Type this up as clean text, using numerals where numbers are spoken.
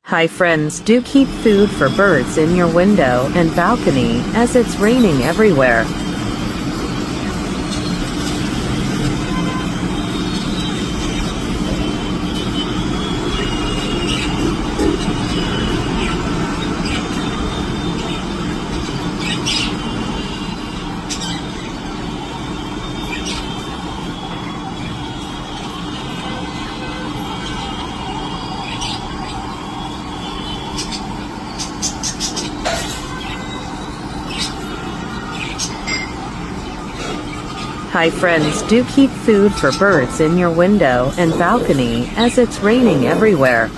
Hi friends, do keep food for birds in your window and balcony as it's raining everywhere. Hi friends, do keep food for birds in your window and balcony as it's raining everywhere.